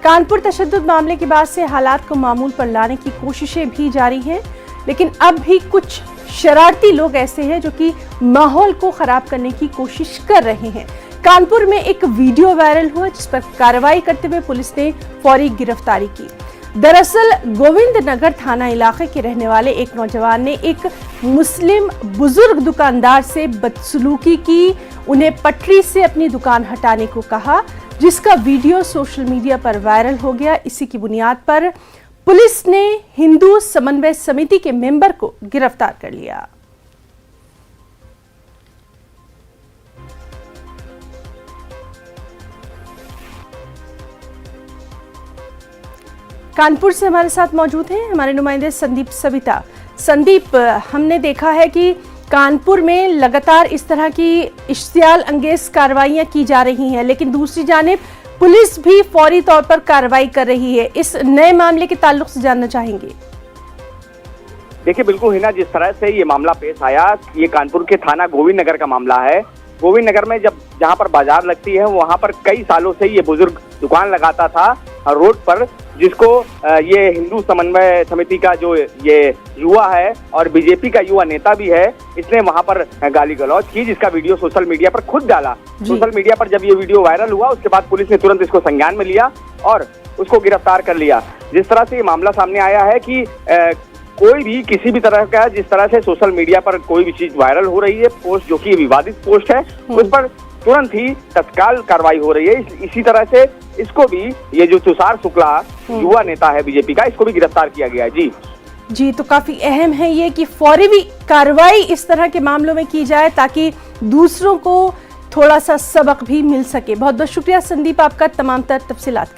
कानपुर तशद्दुद मामले के बाद से हालात को मामूल पर लाने की कोशिशें भी जारी हैं, लेकिन अब भी कुछ शरारती लोग ऐसे हैं जो कि माहौल को खराब करने की कोशिश कर रहे हैं। कानपुर में एक वीडियो वायरल हुआ जिस पर कार्रवाई करते हुए पुलिस ने फौरी गिरफ्तारी की। दरअसल गोविंद नगर थाना इलाके के रहने वाले एक नौजवान ने एक मुस्लिम बुजुर्ग दुकानदार से बदसलूकी की, उन्हें पटरी से अपनी दुकान हटाने को कहा, जिसका वीडियो सोशल मीडिया पर वायरल हो गया। इसी की बुनियाद पर पुलिस ने हिंदू समन्वय समिति के मेंबर को गिरफ्तार कर लिया। कानपुर से हमारे साथ मौजूद हैं हमारे नुमाइंदे संदीप सविता। संदीप, हमने देखा है कि कानपुर में लगातार इस तरह की इश्तियाल अंगेज कार्रवाइयां की जा रही हैं, लेकिन दूसरी जानिब पुलिस भी फौरी तौर पर कार्रवाई कर रही है। इस नए मामले के ताल्लुक से जानना चाहेंगे। देखिए, बिल्कुल हिना, जिस तरह से ये मामला पेश आया, ये कानपुर के थाना गोविंद नगर का मामला है। गोविंद नगर में जहाँ पर बाजार लगती है वहाँ पर कई सालों से ये बुजुर्ग दुकान लगाता था रोड पर, जिसको ये हिंदू समन्वय समिति का जो ये युवा है और बीजेपी का युवा नेता भी है, इसने वहां पर गाली गलौज की, जिसका वीडियो सोशल मीडिया पर खुद डाला। सोशल मीडिया पर जब ये वीडियो वायरल हुआ उसके बाद पुलिस ने तुरंत इसको संज्ञान में लिया और उसको गिरफ्तार कर लिया। जिस तरह से ये मामला सामने आया है कि कोई भी किसी भी तरह का, जिस तरह से सोशल मीडिया पर कोई भी चीज वायरल हो रही है, पोस्ट जो कि विवादित पोस्ट है, उस पर तुरंत ही तत्काल कार्रवाई हो रही है। इसी तरह से इसको भी, ये जो तुषार शुक्ला युवा नेता है बीजेपी का, इसको भी गिरफ्तार किया गया है। जी, तो काफी अहम है ये कि फौरी कार्रवाई इस तरह के मामलों में की जाए ताकि दूसरों को थोड़ा सा सबक भी मिल सके। बहुत बहुत शुक्रिया संदीप आपका तमाम तफसीलात